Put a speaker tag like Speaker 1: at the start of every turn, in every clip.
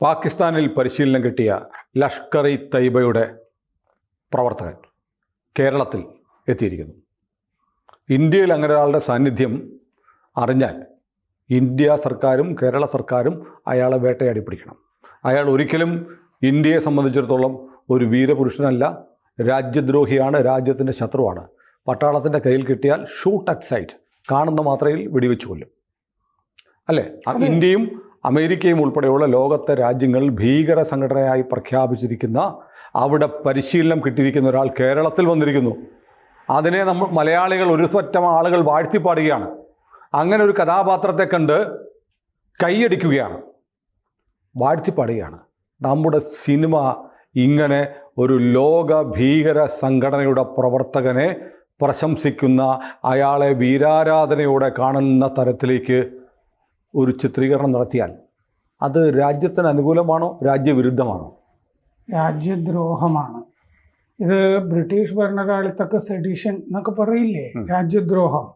Speaker 1: പാകിസ്ഥാനിൽ പരിശീലനം കിട്ടിയ ലഷ്കർ ഇ തയ്ബയുടെ പ്രവർത്തകൻ കേരളത്തിൽ എത്തിയിരിക്കുന്നു. ഇന്ത്യയിൽ അങ്ങനെ ഒരാളുടെ സാന്നിധ്യം അറിഞ്ഞാൽ ഇന്ത്യ സർക്കാരും കേരള സർക്കാരും അയാളെ വേട്ടയാടി പിടിക്കണം. അയാൾ ഒരിക്കലും ഇന്ത്യയെ സംബന്ധിച്ചിടത്തോളം ഒരു വീരപുരുഷനല്ല, രാജ്യദ്രോഹിയാണ്, രാജ്യത്തിൻ്റെ ശത്രുവാണ്. പട്ടാളത്തിൻ്റെ കയ്യിൽ കിട്ടിയാൽ ഷൂട്ട് അറ്റ് സൈറ്റ്, കാണുന്ന മാത്രയിൽ വെടിവെച്ച് കൊല്ലും. അല്ലേ? ഇന്ത്യയും അമേരിക്കയും ഉൾപ്പെടെയുള്ള ലോകത്തെ രാജ്യങ്ങൾ ഭീകര സംഘടനയായി പ്രഖ്യാപിച്ചിരിക്കുന്ന, അവിടെ പരിശീലനം കിട്ടിയിരിക്കുന്ന ഒരാൾ കേരളത്തിൽ വന്നിരിക്കുന്നു. അതിനെ നമ്മൾ മലയാളികൾ ഒരു സ്വറ്റം ആളുകൾ വാഴ്ത്തിപ്പാടുകയാണ്. അങ്ങനെ ഒരു കഥാപാത്രത്തെ കണ്ട് കൈയടിക്കുകയാണ്, വാഴ്ത്തിപ്പാടുകയാണ്. നമ്മുടെ സിനിമ ഇങ്ങനെ ഒരു ലോക ഭീകര സംഘടനയുടെ പ്രവർത്തകനെ പ്രശംസിക്കുന്ന, അയാളെ വീരാരാധനയോടെ കാണുന്ന തരത്തിലേക്ക് ഒരു ചിത്രീകരണം നടത്തിയാൽ അത് രാജ്യത്തിന് അനുകൂലമാണോ രാജ്യവിരുദ്ധമാണോ?
Speaker 2: രാജ്യദ്രോഹമാണ്. ഇത് ബ്രിട്ടീഷ് ഭരണകാലത്തൊക്കെ സെഡിഷൻ എന്നൊക്കെ പറയില്ലേ, രാജ്യദ്രോഹം.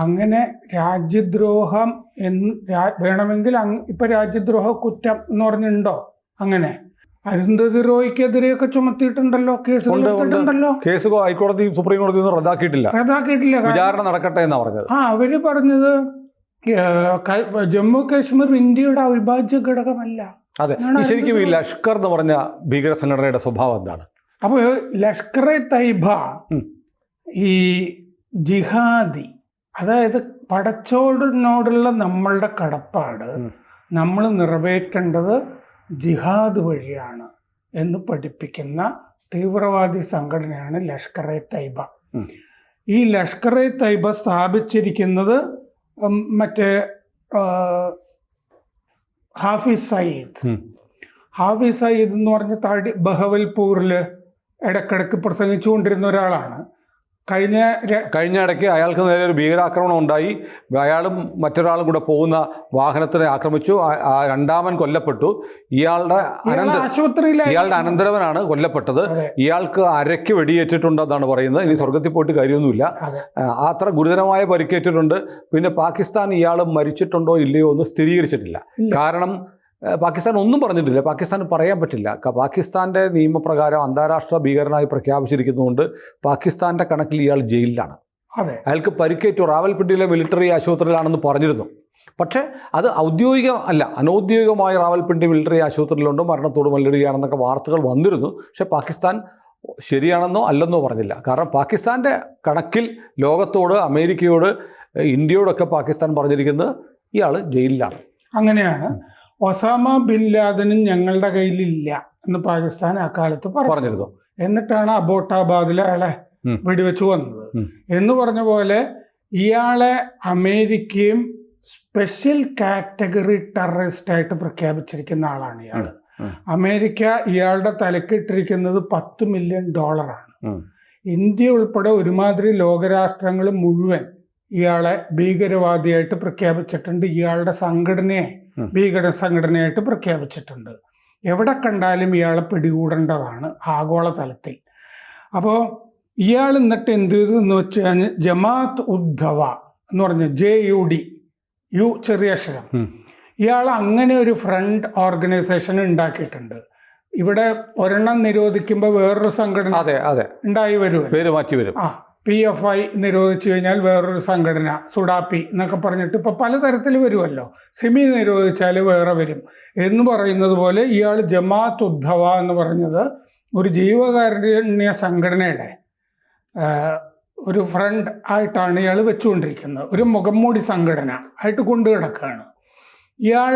Speaker 2: അങ്ങനെ രാജ്യദ്രോഹം എന്ന് വേണമെങ്കിൽ ഇപ്പൊ രാജ്യദ്രോഹ കുറ്റം എന്ന് പറഞ്ഞിട്ടുണ്ടോ? അങ്ങനെ അരുന്ധതി റോയ്ക്കെതിരെയൊക്കെ ചുമത്തിയിട്ടുണ്ടല്ലോ, കേസുണ്ടല്ലോ.
Speaker 1: കേസ് ഹൈക്കോടതി സുപ്രീം കോടതി ഒന്നും റദ്ദാക്കിയിട്ടില്ല. വിചാരണ നടക്കട്ടെ എന്നാ പറഞ്ഞത്.
Speaker 2: അവര് പറഞ്ഞത് ജമ്മു കാശ്മീർ ഇന്ത്യയുടെ അവിഭാജ്യ ഘടകമല്ല.
Speaker 1: അതെ. ശരിക്കും ഈ ലഷ്കർ എന്ന് പറഞ്ഞ ഭീകര സംഘടനയുടെ സ്വഭാവം എന്താണ്?
Speaker 2: അപ്പോൾ ലഷ്കർ എ തയ്ബ ഈ ജിഹാദി, അതായത് പടച്ചോടിനോടുള്ള നമ്മളുടെ കടപ്പാട് നമ്മൾ നിറവേറ്റേണ്ടത് ജിഹാദ് വഴിയാണ് എന്ന് പഠിപ്പിക്കുന്ന തീവ്രവാദി സംഘടനയാണ് ലഷ്കർ എ തയ്ബ. ഈ ലഷ്കർ എ തയ്ബ സ്ഥാപിച്ചിരിക്കുന്നത് മറ്റേ ഹാഫിസ് സയ്യിദ് എന്ന് പറഞ്ഞ ബഹവൽപൂരിൽ ഇടക്കിടക്ക് പ്രസംഗിച്ചുകൊണ്ടിരുന്ന ഒരാളാണ്.
Speaker 1: കഴിഞ്ഞ ഇടയ്ക്ക് അയാൾക്ക് നേരെ ഒരു ഭീകരാക്രമണം ഉണ്ടായി. അയാളും മറ്റൊരാളും കൂടെ പോകുന്ന വാഹനത്തിനെ ആക്രമിച്ചു. രണ്ടാമൻ കൊല്ലപ്പെട്ടു. ഇയാളുടെ അനന്തരവനാണ് കൊല്ലപ്പെട്ടത്. ഇയാൾക്ക് അരയ്ക്ക് വെടിയേറ്റിട്ടുണ്ടെന്നാണ് പറയുന്നത്. ഇനി സ്വർഗത്തിൽ പോയിട്ട് കാര്യമൊന്നുമില്ല. അത്ര ഗുരുതരമായ പരിക്കേറ്റിട്ടുണ്ട്. പിന്നെ പാകിസ്ഥാൻ ഇയാൾ മരിച്ചിട്ടുണ്ടോ ഇല്ലയോ എന്ന് സ്ഥിരീകരിച്ചിട്ടില്ല. കാരണം പാകിസ്ഥാൻ ഒന്നും പറഞ്ഞിട്ടില്ല. പാകിസ്ഥാന് പറയാൻ പറ്റില്ല. പാകിസ്ഥാൻ്റെ നിയമപ്രകാരം അന്താരാഷ്ട്ര ഭീകരനായി പ്രഖ്യാപിച്ചിരിക്കുന്നതുകൊണ്ട് പാകിസ്ഥാൻ്റെ കണക്കിൽ ഇയാൾ ജയിലിലാണ്. അയാൾക്ക് പരിക്കേറ്റു. റാവൽപിണ്ടിയിലെ മിലിറ്ററി ആശുപത്രിയിലാണെന്ന് പറഞ്ഞിരുന്നു. പക്ഷേ അത് ഔദ്യോഗികം അല്ല, അനൗദ്യോഗികമായ റാവൽപിണ്ടി മിലിറ്ററി ആശുപത്രിയിലുണ്ട്, മരണത്തോട് മല്ലിടുകയാണെന്നൊക്കെ വാർത്തകൾ വന്നിരുന്നു. പക്ഷേ പാകിസ്ഥാൻ ശരിയാണെന്നോ അല്ലെന്നോ പറഞ്ഞില്ല. കാരണം പാകിസ്ഥാൻ്റെ കണക്കിൽ ലോകത്തോട്, അമേരിക്കയോട്, ഇന്ത്യയോടൊക്കെ പാകിസ്ഥാൻ പറഞ്ഞിരിക്കുന്നത് ഇയാൾ ജയിലിലാണ്.
Speaker 2: അങ്ങനെയാണ്. ഒസാമ ബിൻ ലാദനും ഞങ്ങളുടെ കയ്യിലില്ല എന്ന് പാകിസ്ഥാൻ അക്കാലത്ത് പറഞ്ഞിരുന്നു. എന്നിട്ടാണ് അബോട്ടാബാദിൽ അയാളെ വെടിവെച്ച് വന്നത് എന്ന് പറഞ്ഞ പോലെ ഇയാളെ അമേരിക്കയും സ്പെഷ്യൽ കാറ്റഗറി ടെററിസ്റ്റ് ആയിട്ട് പ്രഖ്യാപിച്ചിരിക്കുന്ന ആളാണ് ഇയാൾ. അമേരിക്ക ഇയാളുടെ തലക്കിട്ടിരിക്കുന്നത് $10 മില്യൺ. ഇന്ത്യ ഉൾപ്പെടെ ഒരുമാതിരി ലോകരാഷ്ട്രങ്ങൾ മുഴുവൻ ഇയാളെ ഭീകരവാദിയായിട്ട് പ്രഖ്യാപിച്ചിട്ടുണ്ട്. ഇയാളുടെ സംഘടനയെ ഭീകര സംഘടനയായിട്ട് പ്രഖ്യാപിച്ചിട്ടുണ്ട്. എവിടെ കണ്ടാലും ഇയാളെ പിടികൂടേണ്ടതാണ് ആഗോളതലത്തിൽ. അപ്പോൾ ഇയാൾ എന്നിട്ട് എന്ത് ചെയ്തു എന്ന് വെച്ചാൽ ജമാഅത്ത് ഉദ്ദവ എന്ന് പറഞ്ഞ JUD, യു ചെറിയ അക്ഷരം, ഇയാൾ അങ്ങനെ ഒരു ഫ്രണ്ട് ഓർഗനൈസേഷൻ ഉണ്ടാക്കിയിട്ടുണ്ട്. ഇവിടെ ഒരെണ്ണം നിരോധിക്കുമ്പോൾ വേറൊരു സംഘടന ഉണ്ടായി വരും,
Speaker 1: പേര് മാറ്റി വരും.
Speaker 2: PFI നിരോധിച്ചു കഴിഞ്ഞാൽ വേറൊരു സംഘടന, സുഡാപ്പി എന്നൊക്കെ പറഞ്ഞിട്ട് ഇപ്പോൾ പലതരത്തിൽ വരുമല്ലോ. സിമി നിരോധിച്ചാൽ വേറെ വരും എന്ന് പറയുന്നത് പോലെ ഇയാൾ ജമാഅത്ത് ഉദ്ദവ എന്ന് പറഞ്ഞത് ഒരു ജീവകാരുണ്യ സംഘടനയുടെ ഒരു ഫ്രണ്ട് ആയിട്ടാണ് ഇയാൾ വെച്ചുകൊണ്ടിരിക്കുന്നത്. ഒരു മുഖംമൂടി സംഘടന ആയിട്ട് കൊണ്ടു കിടക്കുകയാണ്. ഇയാൾ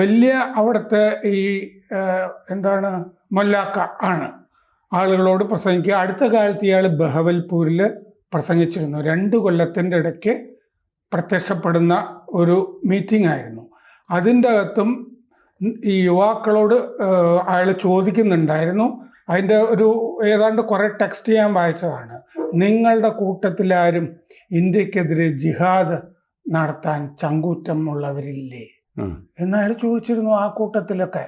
Speaker 2: വലിയ അവിടുത്തെ ഈ മൊല്ലാക്ക ആണ്, ആളുകളോട് പ്രസംഗിക്കുക. അടുത്ത കാലത്ത് ഇയാൾ ബഹവൽപൂരിൽ പ്രസംഗിച്ചിരുന്നു. 2 കൊല്ലത്തിൻ്റെ ഇടയ്ക്ക് പ്രത്യക്ഷപ്പെടുന്ന ഒരു മീറ്റിംഗ് ആയിരുന്നു. അതിൻ്റെ അകത്തും ഈ യുവാക്കളോട് അയാൾ ചോദിക്കുന്നുണ്ടായിരുന്നു. അതിൻ്റെ ഏതാണ്ട് കുറേ ടെക്സ്റ്റ് ഞാൻ വായിച്ചതാണ്. നിങ്ങളുടെ കൂട്ടത്തിലാരും ഇന്ത്യക്കെതിരെ ജിഹാദ് നടത്താൻ ചങ്കൂറ്റം ഉള്ളവരില്ലേ എന്ന് അയാൾ ചോദിച്ചിരുന്നു ആ കൂട്ടത്തിലൊക്കെ.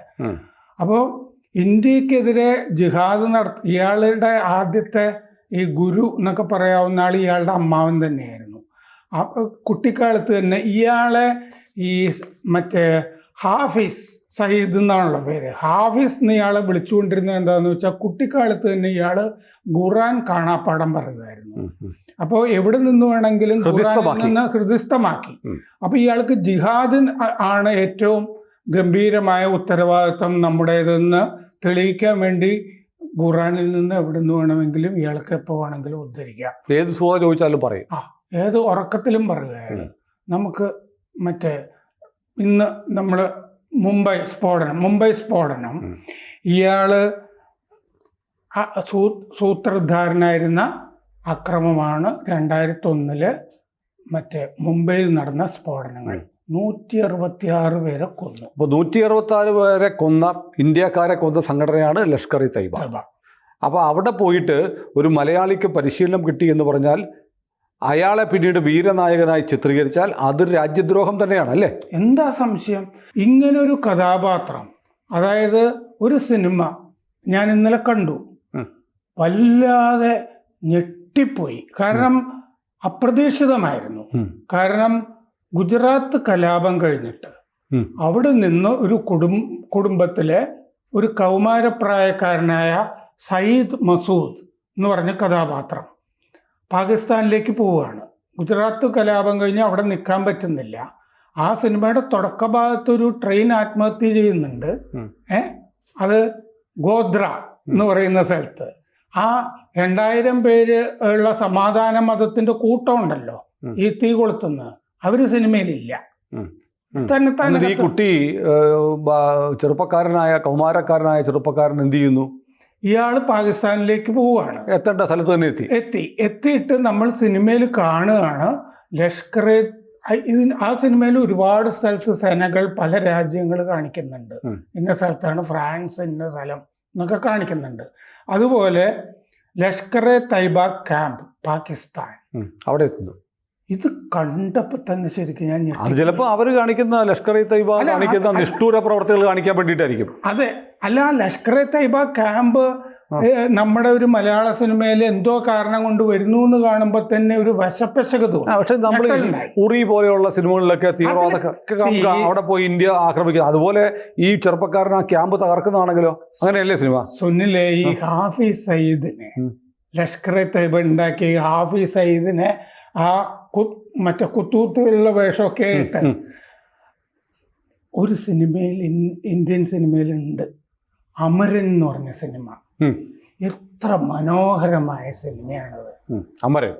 Speaker 2: അപ്പോൾ ഇന്ത്യക്കെതിരെ ജിഹാദ് ഇയാളുടെ ആദ്യത്തെ ഈ ഗുരു എന്നൊക്കെ പറയാവുന്ന ആൾ ഇയാളുടെ അമ്മാവൻ തന്നെയായിരുന്നു. കുട്ടിക്കാലത്ത് തന്നെ ഇയാളെ ഈ മറ്റേ ഹാഫിസ് സയ്യിദ് എന്നാണുള്ള പേര്. ഹാഫിസ് എന്ന് ഇയാളെ വിളിച്ചുകൊണ്ടിരുന്നത് എന്താണെന്ന് വെച്ചാൽ കുട്ടിക്കാലത്ത് തന്നെ ഇയാള് ഖുർആൻ കാണാപ്പാഠം പറയുമായിരുന്നു. അപ്പോൾ എവിടെ നിന്ന് വേണമെങ്കിലും ഖുർആനിൽ നിന്ന് ഹൃദിസ്ഥമാക്കി. അപ്പൊ ഇയാൾക്ക് ജിഹാദ് ആണ് ഏറ്റവും ഗംഭീരമായ ഉത്തരവാദിത്വം നമ്മുടേതെന്ന് തെളിയിക്കാൻ വേണ്ടി ഖുർആനിൽ നിന്ന് എവിടെ നിന്ന് വേണമെങ്കിലും ഇയാൾക്ക് എപ്പോൾ വേണമെങ്കിലും ഉദ്ധരിക്കാം.
Speaker 1: ഏത് സൂറ ചോദിച്ചാലും പറയും.
Speaker 2: ഏത് ഉറക്കത്തിലും പറയുകയാണ്. നമുക്ക് മറ്റേ ഇന്ന് നമ്മൾ മുംബൈ സ്ഫോടനം ഇയാള് സൂത്രധാരനായിരുന്ന അക്രമമാണ് 2001 മറ്റേ മുംബൈയിൽ നടന്ന സ്ഫോടനങ്ങൾ. 166 പേരെ കൊന്നു.
Speaker 1: അപ്പോൾ 166 പേരെ കൊന്ന ഇന്ത്യക്കാരെ കൊന്ന സംഘടനയാണ് ലഷ്കർ ഇ തയ്ബ. അപ്പോൾ അവിടെ പോയിട്ട് ഒരു മലയാളിക്ക് പരിശീലനം കിട്ടി എന്ന് പറഞ്ഞാൽ അയാളെ പിന്നീട് വീരനായകനായി ചിത്രീകരിച്ചാൽ അത് രാജ്യദ്രോഹം തന്നെയാണ് അല്ലേ?
Speaker 2: എന്താ സംശയം? ഇങ്ങനൊരു കഥാപാത്രം, അതായത് ഒരു സിനിമ ഞാൻ ഇന്നലെ കണ്ടു, വല്ലാതെ ഞെട്ടിപ്പോയി. കാരണം അപ്രതീക്ഷിതമായിരുന്നു. കാരണം ഗുജറാത്ത് കലാപം കഴിഞ്ഞിട്ട് അവിടെ നിന്ന് ഒരു കുടുംബത്തിലെ ഒരു കൗമാരപ്രായക്കാരനായ സയ്യിദ് മസൂദ് എന്ന് പറഞ്ഞ കഥാപാത്രം പാകിസ്ഥാനിലേക്ക് പോവുകയാണ്. ഗുജറാത്ത് കലാപം കഴിഞ്ഞ് അവിടെ നിൽക്കാൻ പറ്റുന്നില്ല. ആ സിനിമയുടെ തുടക്ക ഭാഗത്തൊരു ട്രെയിൻ ആത്മഹത്യ ചെയ്യുന്നുണ്ട്. അത് ഗോദ്ര എന്ന് പറയുന്ന സ്ഥലത്ത്. ആ 2000 പേര് ഉള്ള സമാധാന മതത്തിന്റെ കൂട്ടം ഉണ്ടല്ലോ, ഈ തീ കൊളുത്തുന്ന, അവര് സിനിമയിലില്ല.
Speaker 1: ഈ കുട്ടി കൗമാരക്കാരനായ ചെറുപ്പക്കാരൻ എന്ത് ചെയ്യുന്നു?
Speaker 2: ഇയാൾ പാകിസ്ഥാനിലേക്ക് പോവുകയാണ്.
Speaker 1: എത്തേണ്ട സ്ഥലത്ത് തന്നെ
Speaker 2: എത്തിയിട്ട് നമ്മൾ സിനിമയിൽ കാണുകയാണ് ലഷ്കർ ആ സിനിമയിൽ ഒരുപാട് സ്ഥലത്ത് സേനകൾ പല രാജ്യങ്ങൾ കാണിക്കുന്നുണ്ട്. ഇന്ന സ്ഥലത്താണ് ഫ്രാൻസ്, ഇന്ന സ്ഥലം എന്നൊക്കെ കാണിക്കുന്നുണ്ട്. അതുപോലെ ലഷ്കർ എ തൈബ ക്യാമ്പ് പാകിസ്ഥാൻ
Speaker 1: അവിടെ എത്തുന്നു.
Speaker 2: ഇത് കണ്ടപ്പോൾ തന്നെ ശരിക്കും ഞാൻ
Speaker 1: അത് ചിലപ്പോൾ അവർ കാണിക്കുന്ന ലഷ്കർ ഇ തൈബ കാണിക്കുന്ന നിഷ്ഠൂര പ്രവർത്തികൾ കാണിക്കാൻ വേണ്ടിയിട്ടായിരിക്കും.
Speaker 2: അതെ, അല്ല, ലഷ്കർ ഇ തൈബ ക്യാമ്പ് നമ്മുടെ ഒരു മലയാള സിനിമയിൽ എന്തോ കാരണം കൊണ്ട് വരുന്നു എന്ന് കാണുമ്പോൾ തന്നെ ഒരു വശപ്പശക തോന്നും.
Speaker 1: പക്ഷെ നമ്മൾ ഉറി പോലെയുള്ള സിനിമകളിലൊക്കെ തീവ്രവാദ അവിടെ പോയി ഇന്ത്യ ആക്രമിക്കുക, അതുപോലെ ഈ ചെറുപ്പക്കാരൻ ആ ക്യാമ്പ് തകർക്കുന്നതാണെങ്കിലോ? അങ്ങനെയല്ലേ സിനിമ? സുനിലെ, ഈ ഹാഫിസ് സയ്യിദിനെ,
Speaker 2: ലഷ്കർ ഇ തൈബ ഉണ്ടാക്കിയ ഹാഫിസ് സയ്യിദിനെ ആ മറ്റേ കുത്തൂത്തുള്ള വേഷമൊക്കെ ആയിട്ട് ഒരു സിനിമയിൽ, ഇന്ത്യൻ സിനിമയിലുണ്ട്, അമരൻ എന്ന് പറഞ്ഞ സിനിമ. എത്ര മനോഹരമായ സിനിമയാണത്. അമരൻ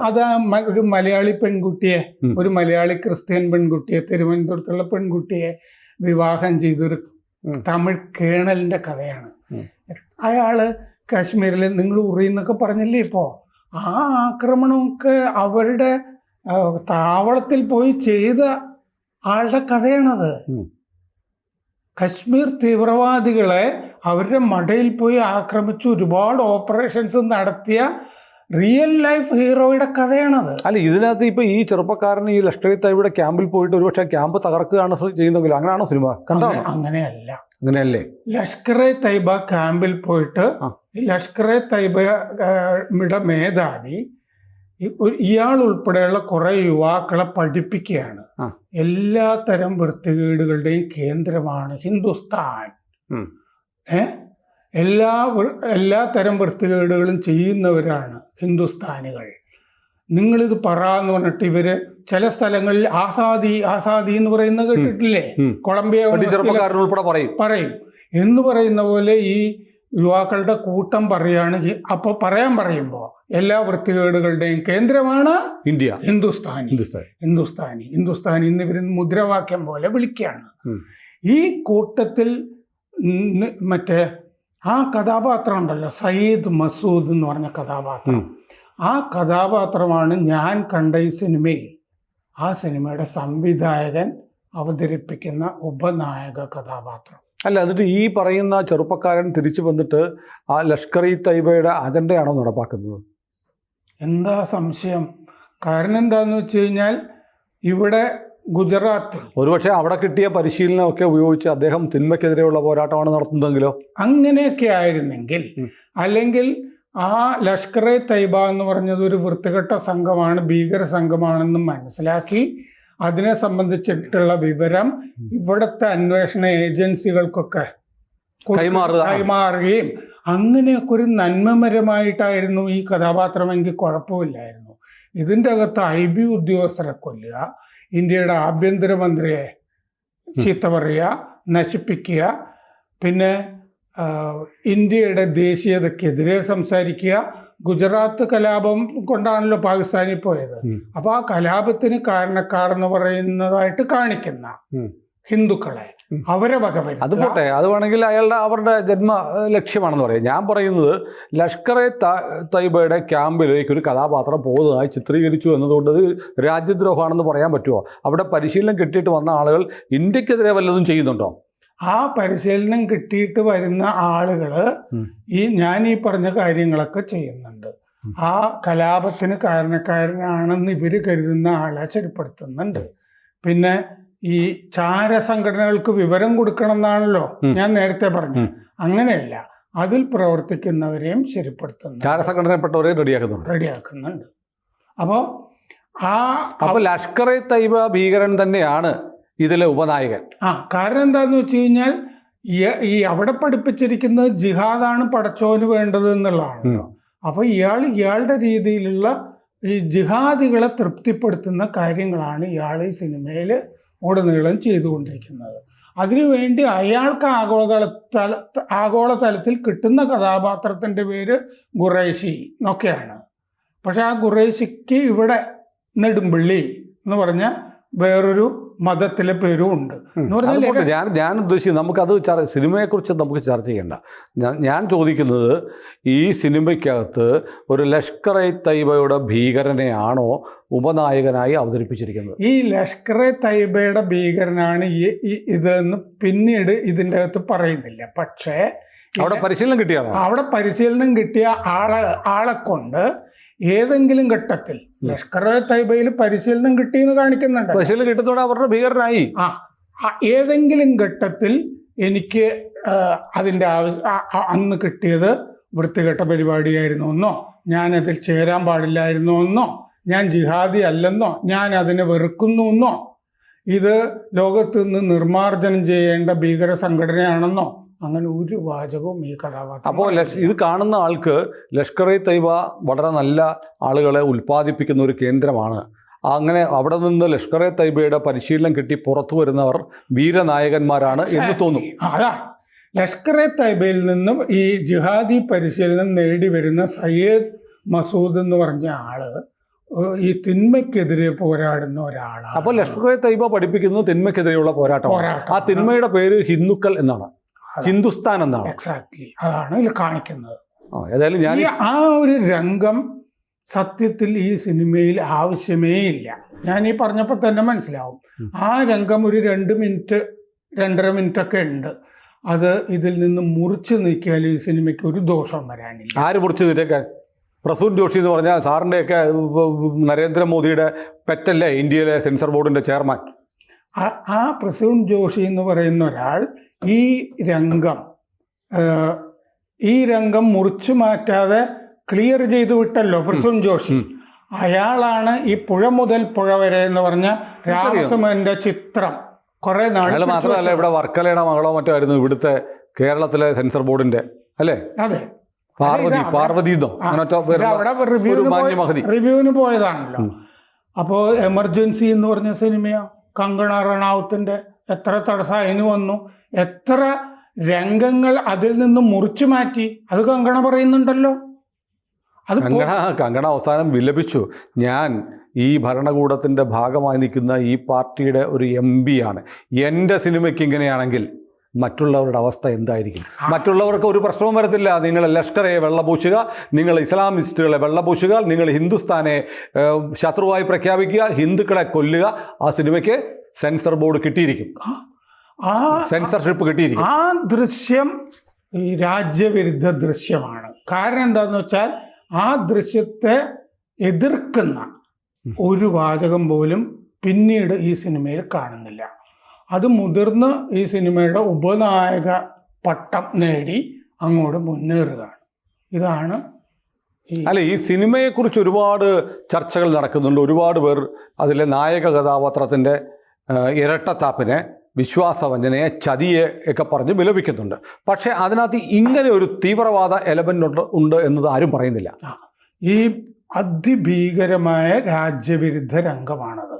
Speaker 2: അത് ഒരു മലയാളി പെൺകുട്ടിയെ, ഒരു മലയാളി ക്രിസ്ത്യൻ പെൺകുട്ടിയെ, തിരുവനന്തപുരത്തുള്ള പെൺകുട്ടിയെ വിവാഹം ചെയ്തൊരു തമിഴ് കേണലിന്റെ കഥയാണ്. അയാള് കാശ്മീരിൽ നിങ്ങൾ ഉറിയെന്നൊക്കെ പറഞ്ഞില്ലേ ഇപ്പോ, ആ ആക്രമണമൊക്കെ അവരുടെ താവളത്തിൽ പോയി ചെയ്ത ആളുടെ കഥയാണത്. കശ്മീർ തീവ്രവാദികളെ അവരുടെ മടയിൽ പോയി ആക്രമിച്ച് ഒരുപാട് ഓപ്പറേഷൻസ് നടത്തിയ റിയൽ ലൈഫ് ഹീറോയുടെ കഥയാണത്.
Speaker 1: അല്ല, ഇതിനകത്ത് ഇപ്പൊ ഈ ചെറുപ്പക്കാരൻ ഈ ലഷ്കർ ഇ തൈബയുടെ ക്യാമ്പിൽ പോയിട്ട് ഒരുപക്ഷെ ക്യാമ്പ് തകർക്കുകയാണ് ചെയ്യുന്നെങ്കിൽ അങ്ങനെയാണോ സിനിമ? അങ്ങനെയല്ലേ?
Speaker 2: ലഷ്കർ ഇ തൈബ ക്യാമ്പിൽ പോയിട്ട് ലഷ്കർ ഇ തൈബയുടെ മേധാവി ഇയാൾ ഉൾപ്പെടെയുള്ള കുറെ യുവാക്കളെ പഠിപ്പിക്കുകയാണ്. എല്ലാ തരം വൃത്തികേടുകളുടെയും കേന്ദ്രമാണ് ഹിന്ദുസ്ഥാൻ. എല്ലാ തരം വൃത്തികേടുകളും ചെയ്യുന്നവരാണ് ഹിന്ദുസ്ഥാനികൾ. നിങ്ങളിത് എന്ന് പറഞ്ഞിട്ട് ഇവര് ചില സ്ഥലങ്ങളിൽ ആസാദി എന്ന് പറയുന്ന കേട്ടിട്ടില്ലേ? കൊളംബിയ പറയും എന്ന് പറയുന്ന പോലെ ഈ യുവാക്കളുടെ കൂട്ടം പറയാണ്. അപ്പോൾ പറയുമ്പോൾ എല്ലാ വൃത്തികേടുകളുടെയും കേന്ദ്രമാണ് ഇന്ത്യ, ഹിന്ദുസ്ഥാനി എന്നിവർ മുദ്രാവാക്യം പോലെ വിളിക്കുകയാണ്. ഈ കൂട്ടത്തിൽ മറ്റേ ആ കഥാപാത്രം ഉണ്ടല്ലോ, സയ്യിദ് മസൂദ് എന്ന് പറഞ്ഞ കഥാപാത്രം, ആ കഥാപാത്രമാണ് ഞാൻ കണ്ട ഈ സിനിമയിൽ ആ സിനിമയുടെ സംവിധായകൻ അവതരിപ്പിക്കുന്ന ഉപനായക കഥാപാത്രം.
Speaker 1: അല്ല, എന്നിട്ട് ഈ പറയുന്ന ചെറുപ്പക്കാരൻ തിരിച്ചു വന്നിട്ട് ആ ലഷ്കർ ഇ തൈബയുടെ അജണ്ടയാണോ നടപ്പാക്കുന്നത്?
Speaker 2: എന്താ സംശയം? കാരണം എന്താന്ന് വെച്ച് കഴിഞ്ഞാൽ ഇവിടെ ഗുജറാത്തിൽ
Speaker 1: ഒരുപക്ഷെ അവിടെ കിട്ടിയ പരിശീലനമൊക്കെ ഉപയോഗിച്ച് അദ്ദേഹം തിന്മയ്ക്കെതിരെയുള്ള പോരാട്ടമാണ് നടത്തുന്നതെങ്കിലോ?
Speaker 2: അങ്ങനെയൊക്കെ ആയിരുന്നെങ്കിൽ, അല്ലെങ്കിൽ ആ ലഷ്കർ ഇ തൈബ എന്ന് പറഞ്ഞത് ഒരു വൃത്തികെട്ട സംഘമാണ്, ഭീകര സംഘമാണെന്ന് മനസ്സിലാക്കി അതിനെ സംബന്ധിച്ചിട്ടുള്ള വിവരം ഇവിടുത്തെ അന്വേഷണ ഏജൻസികൾക്കൊക്കെ കൈമാറുകയും അങ്ങനെയൊക്കെ ഒരു നന്മമരമായിട്ടായിരുന്നു ഈ കഥാപാത്രമെങ്കിൽ കുഴപ്പമില്ലായിരുന്നു. ഇതിൻ്റെ അകത്ത് IB ഉദ്യോഗസ്ഥരെ കൊല്ലുക, ഇന്ത്യയുടെ ആഭ്യന്തരമന്ത്രിയെ ചീത്ത പറയുക, നശിപ്പിക്കുക, പിന്നെ ഇന്ത്യയുടെ ദേശീയതയ്ക്കെതിരെ സംസാരിക്കുക. ഗുജറാത്ത് കലാപം കൊണ്ടാണല്ലോ പാകിസ്ഥാനിൽ പോയത്. അപ്പൊ ആ കലാപത്തിന് കാരണക്കാർ എന്ന് പറയുന്നതായിട്ട് കാണിക്കുന്ന ഹിന്ദുക്കളെ അവരെ വകവരുത്തുക.
Speaker 1: അത് പോട്ടെ, അത് വേണമെങ്കിൽ അവരുടെ ജന്മ ലക്ഷ്യമാണെന്ന് പറയാം. ഞാൻ പറയുന്നത് ലഷ്കർ-e-തയ്യബയുടെ ക്യാമ്പിലേക്ക് ഒരു കഥാപാത്രം പോകുന്നതായി ചിത്രീകരിച്ചു എന്നതുകൊണ്ട് രാജ്യദ്രോഹമാണെന്ന് പറയാൻ പറ്റുമോ? അവിടെ പരിശീലനം കിട്ടിയിട്ട് വന്ന ആളുകൾ ഇന്ത്യക്കെതിരെ വല്ലതും ചെയ്യുന്നുണ്ടോ?
Speaker 2: ആ പരിശീലനം കിട്ടിയിട്ട് വരുന്ന ആളുകൾ ഞാൻ ഈ പറഞ്ഞ കാര്യങ്ങളൊക്കെ ചെയ്യുന്നുണ്ട്. ആ കലാപത്തിന് കാരണക്കാരനാണെന്ന് ഇവർ കരുതുന്ന ആളെ ശരിപ്പെടുത്തുന്നുണ്ട്. പിന്നെ ഈ ചാര സംഘടനകൾക്ക് വിവരം കൊടുക്കണം എന്നാണല്ലോ ഞാൻ നേരത്തെ പറഞ്ഞു. അങ്ങനെയല്ല, അതിൽ പ്രവർത്തിക്കുന്നവരെയും ശരിപ്പെടുത്തുന്നു,
Speaker 1: ചാര സംഘടനപ്പെട്ടവരെയും
Speaker 2: റെഡിയാക്കുന്നുണ്ട്. അപ്പോൾ
Speaker 1: ലഷ്കർ-e-തയ്യബ ഭീകരൻ തന്നെയാണ് ഇതിലെ ഉപനായകൻ.
Speaker 2: കാരണം എന്താന്ന് വെച്ച് കഴിഞ്ഞാൽ ഈ അവിടെ പഠിപ്പിച്ചിരിക്കുന്നത് ജിഹാദാണ് പടച്ചോന് വേണ്ടത് എന്നുള്ളതാണല്ലോ. അപ്പൊ ഇയാളുടെ രീതിയിലുള്ള ഈ ജിഹാദികളെ തൃപ്തിപ്പെടുത്തുന്ന കാര്യങ്ങളാണ് ഇയാൾ ഈ സിനിമയിൽ ഉടനീളം ചെയ്തുകൊണ്ടിരിക്കുന്നത്. അതിനുവേണ്ടി അയാൾക്ക് ആഗോളതലത്തിൽ കിട്ടുന്ന കഥാപാത്രത്തിൻ്റെ പേര് ഖുറൈശി എന്നൊക്കെയാണ്. പക്ഷെ ആ ഖുറൈശിക്ക് ഇവിടെ നെടുമ്പള്ളി എന്ന് പറഞ്ഞ വേറൊരു മതത്തിലെ പേരും ഉണ്ട് എന്ന് പറഞ്ഞാൽ
Speaker 1: ഞാൻ ഉദ്ദേശിക്കുന്നത് നമുക്കത് സിനിമയെക്കുറിച്ച് നമുക്ക് ചർച്ച ചെയ്യണ്ട. ഞാൻ ചോദിക്കുന്നത് ഈ സിനിമയ്ക്കകത്ത് ഒരു ലഷ്കർ-e-തയ്യബയുടെ ഭീകരനെയാണോ ഉപനായകനായി അവതരിപ്പിച്ചിരിക്കുന്നത്?
Speaker 2: ഈ ലഷ്കർ-e-തയ്യബയുടെ ഭീകരനാണ് ഇതെന്ന് പിന്നീട് ഇതിൻ്റെ അകത്ത് പറയുന്നില്ല. പക്ഷേ
Speaker 1: അവിടെ പരിശീലനം കിട്ടിയ ആളെ കൊണ്ട് ഏതെങ്കിലും ഘട്ടത്തിൽ ലഷ്കർ-e-തയ്യബയിൽ പരിശീലനം കിട്ടിയെന്ന് കാണിക്കുന്നുണ്ട്. പരിശീലനം കിട്ടുന്നതോടെ അവരുടെ ഭീകരനായി.
Speaker 2: ഏതെങ്കിലും ഘട്ടത്തിൽ എനിക്ക് അതിൻ്റെ അന്ന് കിട്ടിയത് വൃത്തികെട്ട പരിപാടിയായിരുന്നു എന്നോ, ഞാനതിൽ ചേരാൻ പാടില്ലായിരുന്നു എന്നോ, ഞാൻ ജിഹാദി അല്ലെന്നോ, ഞാൻ അതിനെ വെറുക്കുന്നു എന്നോ, ഇത് ലോകത്ത് നിന്ന് നിർമ്മാർജ്ജനം ചെയ്യേണ്ട ഭീകര സംഘടനയാണെന്നോ അങ്ങനെ ഒരു വാചകവും ഈ കഥാപാത്രം.
Speaker 1: അപ്പോൾ ഇത് കാണുന്ന ആൾക്ക് ലഷ്കർ-e-തയ്യബ വളരെ നല്ല ആളുകളെ ഉൽപ്പാദിപ്പിക്കുന്ന ഒരു കേന്ദ്രമാണ്. അങ്ങനെ അവിടെ നിന്ന് ലഷ്കർ-e-തയ്യബയുടെ പരിശീലനം കിട്ടി പുറത്തു വരുന്നവർ വീരനായകന്മാരാണ് എന്ന് തോന്നും.
Speaker 2: അതാ ലഷ്കർ-e-തയ്യബയിൽ നിന്നും ഈ ജിഹാദി പരിശീലനം നേടി വരുന്ന സയ്യദ് മസൂദ് എന്ന് പറഞ്ഞ ആള് ഈ തിന്മയ്ക്കെതിരെ പോരാടുന്ന ഒരാളാണ്.
Speaker 1: അപ്പോൾ ലഷ്കർ-e-തയ്യബ പഠിപ്പിക്കുന്നത് തിന്മയ്ക്കെതിരെയുള്ള പോരാട്ടമാണ്. ആ തിന്മയുടെ പേര് ഹിന്ദുക്കൾ എന്നാണ്, ഹിന്ദുസ്ഥാൻ എന്നാണ്.
Speaker 2: എക്സാക്ട്ലി, അതാണ് ഇതിൽ കാണിക്കുന്നത്.
Speaker 1: ഏതായാലും ഞാൻ
Speaker 2: ആ ഒരു രംഗം സത്യത്തിൽ ഈ സിനിമയിൽ ആവശ്യമേ ഇല്ല. ഞാൻ ഈ പറഞ്ഞപ്പോൾ തന്നെ മനസ്സിലാവും. ആ രംഗം ഒരു 2 മിനിറ്റ് 2.5 മിനിറ്റ് ഒക്കെ ഉണ്ട്. അത് ഇതിൽ നിന്ന് മുറിച്ച് നീക്കിയാൽ ഈ സിനിമയ്ക്ക് ഒരു ദോഷം വരാനില്ല.
Speaker 1: ആര് മുറിച്ച് നീക്കാൻ? പ്രസൂൻ ജോഷി എന്ന് പറഞ്ഞാൽ സാറിൻ്റെയൊക്കെ നരേന്ദ്രമോദിയുടെ പെറ്റല്ലേ ഇന്ത്യയിലെ സെൻസർ ബോർഡിൻ്റെ ചെയർമാൻ?
Speaker 2: ആ പ്രസൂൻ ജോഷി എന്ന് പറയുന്ന ഒരാൾ ഈ രംഗം മുറിച്ചു മാറ്റാതെ ക്ലിയർ ചെയ്ത് വിട്ടല്ലോ പ്രസൂൻ ജോഷി. അയാളാണ് ഈ പുഴ മുതൽ പുഴ വരെ എന്ന് പറഞ്ഞ രാമസുമന്റെ ചിത്രം കുറെ നാൾ
Speaker 1: മാത്രമല്ല, ഇവിടെ വർക്കലയുടെ മകളോ മറ്റോ ആയിരുന്നു ഇവിടുത്തെ കേരളത്തിലെ സെൻസർ ബോർഡിന്റെ അല്ലേ?
Speaker 2: അതെ,
Speaker 1: പാർവതിന്നോ
Speaker 2: റിവ്യൂവിന് പോയതാണല്ലോ. അപ്പോൾ എമർജൻസി എന്ന് പറഞ്ഞ സിനിമയോ കങ്കണ റണാവത്തിന്റെ എത്ര തടസ്സം അതിന് വന്നു, എത്ര രംഗങ്ങൾ അതിൽ നിന്ന് മുറിച്ചു മാറ്റി. അത് കങ്കണ പറയുന്നുണ്ടല്ലോ. അത്
Speaker 1: കങ്കണ അവസാനം വിലപിച്ചു. ഞാൻ ഈ ഭരണകൂടത്തിൻ്റെ ഭാഗമായി നിൽക്കുന്ന ഈ പാർട്ടിയുടെ ഒരു MP ആണ്. എൻ്റെ സിനിമയ്ക്ക് ഇങ്ങനെയാണെങ്കിൽ മറ്റുള്ളവരുടെ അവസ്ഥ എന്തായിരിക്കും? മറ്റുള്ളവർക്ക് ഒരു പ്രശ്നവും വരത്തില്ല. നിങ്ങൾ ലഷ്കറെ വെള്ളപൂശുക, നിങ്ങൾ ഇസ്ലാമിസ്റ്റുകളെ വെള്ളപൂശുക, നിങ്ങൾ ഹിന്ദുസ്ഥാനെ ശത്രുവായി പ്രഖ്യാപിക്കുക, ഹിന്ദുക്കളെ കൊല്ലുക. ആ സിനിമയ്ക്ക് സെൻസർ ബോർഡ് കിട്ടിയിരിക്കും, സെൻസർഷിപ്പ് കിട്ടിയിരിക്കും.
Speaker 2: ആ ദൃശ്യം ഈ രാജ്യവിരുദ്ധ ദൃശ്യമാണ്. കാരണം എന്താണെന്ന് വെച്ചാൽ ആ ദൃശ്യത്തെ എതിർക്കുന്ന ഒരു വാചകം പോലും പിന്നീട് ഈ സിനിമയിൽ കാണുന്നില്ല. അത് മുതിർന്ന് ഈ സിനിമയുടെ ഉപനായക പട്ടം നേടി അങ്ങോട്ട് മുന്നേറുകയാണ്. ഇതാണ്
Speaker 1: അല്ല, ഈ സിനിമയെക്കുറിച്ച് ഒരുപാട് ചർച്ചകൾ നടക്കുന്നുണ്ട്. ഒരുപാട് പേർ അതിലെ നായക കഥാപാത്രത്തിൻ്റെ ഇരട്ടത്താപ്പിനെ, വിശ്വാസവഞ്ചനയെ, ചതിയെ ഒക്കെ പറഞ്ഞ് വിലപിക്കുന്നുണ്ട്. പക്ഷേ അതിനകത്ത് ഇങ്ങനെ ഒരു തീവ്രവാദ എലമെൻ്റ് ഉണ്ട് എന്നത് ആരും പറയുന്നില്ല.
Speaker 2: ഈ അതിഭീകരമായ രാജ്യവിരുദ്ധ രംഗമാണത്.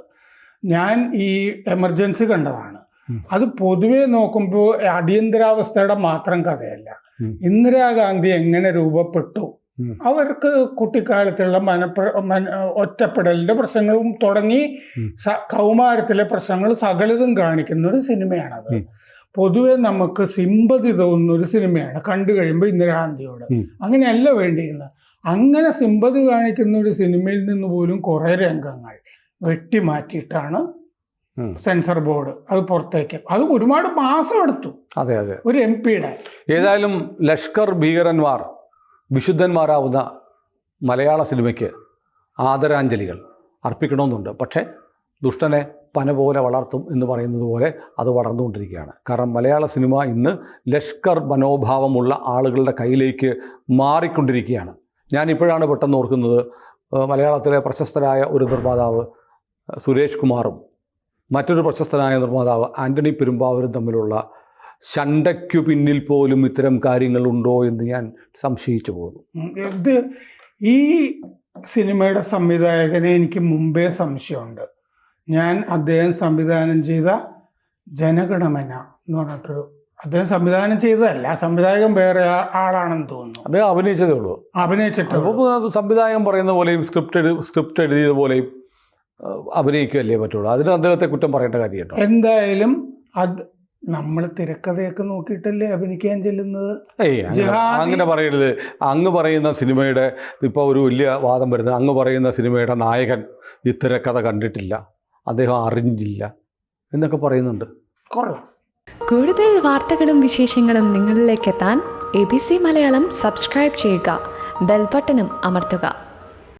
Speaker 2: ഞാൻ ഈ എമർജൻസി കണ്ടതാണ്. അത് പൊതുവെ നോക്കുമ്പോൾ അടിയന്തരാവസ്ഥയുടെ മാത്രം കഥയല്ല. ഇന്ദിരാഗാന്ധി എങ്ങനെ രൂപപ്പെട്ടു, അവർക്ക് കുട്ടിക്കാലത്തുള്ള ഒറ്റപ്പെടലിന്റെ പ്രശ്നങ്ങളും തുടങ്ങി കൗമാരത്തിലെ പ്രശ്നങ്ങൾ സകലതും കാണിക്കുന്ന ഒരു സിനിമയാണത്. പൊതുവെ നമുക്ക് സിമ്പതി തോന്നുന്ന ഒരു സിനിമയാണ് കണ്ടു കഴിയുമ്പോൾ ഇന്ദിരാഗാന്ധിയോട്. അങ്ങനെയല്ല വേണ്ടിയിരുന്നത്. അങ്ങനെ സിമ്പതി കാണിക്കുന്ന ഒരു സിനിമയിൽ നിന്ന് പോലും കുറേ രംഗങ്ങൾ വെട്ടിമാറ്റിയിട്ടാണ് സെൻസർ ബോർഡ് അത് പുറത്തേക്ക്. അത് ഒരുപാട് മാസം എടുത്തു.
Speaker 1: അതെ അതെ,
Speaker 2: ഒരു MP-യുടെ.
Speaker 1: ഏതായാലും ലഷ്കർ ഭീകരന്മാർ വിശുദ്ധന്മാരാവുന്ന മലയാള സിനിമയ്ക്ക് ആദരാഞ്ജലികൾ അർപ്പിക്കണമെന്നുണ്ട്. പക്ഷേ ദുഷ്ടനെ പന പോലെ വളർത്തും എന്ന് പറയുന്നത് പോലെ അത് വളർന്നുകൊണ്ടിരിക്കുകയാണ്. കാരണം മലയാള സിനിമ ഇന്ന് ലഷ്കർ മനോഭാവമുള്ള ആളുകളുടെ കയ്യിലേക്ക് മാറിക്കൊണ്ടിരിക്കുകയാണ്. ഞാനിപ്പോഴാണ് പെട്ടെന്ന് ഓർക്കുന്നത്, മലയാളത്തിലെ പ്രശസ്തരായ ഒരു നിർമ്മാതാവ് സുരേഷ് കുമാറും മറ്റൊരു പ്രശസ്തനായ നിർമ്മാതാവ് ആൻ്റണി പെരുമ്പാവൂരും തമ്മിലുള്ള ശണ്ടയ്ക്കു പിന്നിൽ പോലും ഇത്തരം കാര്യങ്ങളുണ്ടോ എന്ന് ഞാൻ സംശയിച്ചു പോകുന്നു.
Speaker 2: ഇത് ഈ സിനിമയുടെ സംവിധായകനെ എനിക്ക് മുമ്പേ സംശയമുണ്ട്. ഞാൻ അദ്ദേഹം സംവിധാനം ചെയ്ത ജനഗണമന എന്ന് പറഞ്ഞിട്ടൊരു, അദ്ദേഹം സംവിധാനം ചെയ്തതല്ല, സംവിധായകൻ വേറെ ആളാണെന്ന് തോന്നുന്നു.
Speaker 1: അദ്ദേഹം അഭിനയിച്ചതേ ഉള്ളൂ.
Speaker 2: അഭിനയിച്ചിട്ട്
Speaker 1: അപ്പോൾ സംവിധായകൻ പറയുന്ന പോലെയും സ്ക്രിപ്റ്റ് എഴുതിയത് പോലെയും അഭിനയിക്കുകയല്ലേ പറ്റുള്ളൂ. അതിന് അദ്ദേഹത്തെ കുറ്റം പറയേണ്ട കാര്യം കേട്ടോ.
Speaker 2: എന്തായാലും അത് നമ്മൾ തിരക്കഥയൊക്കെ നോക്കിയിട്ടല്ലേ അഭിനയിക്കാൻ ചെല്ലുന്നത്.
Speaker 1: അങ്ങനെ പറയരുത്. അങ്ങ് പറയുന്ന സിനിമയുടെ ഇപ്പോൾ ഒരു വലിയ വാദം വരുന്നത്, അങ്ങ് പറയുന്ന സിനിമയുടെ നായകൻ ഈ തിരക്കഥ കണ്ടിട്ടില്ല, അദ്ദേഹം അറിഞ്ഞില്ല എന്നൊക്കെ പറയുന്നുണ്ട്.
Speaker 2: കൊള്ളാം.
Speaker 3: കൂടുതൽ വാർത്തകളും വിശേഷങ്ങളും നിങ്ങളിലേക്ക് എത്താൻ ABC മലയാളം സബ്സ്ക്രൈബ് ചെയ്യുക, ബെൽബട്ടനും അമർത്തുക.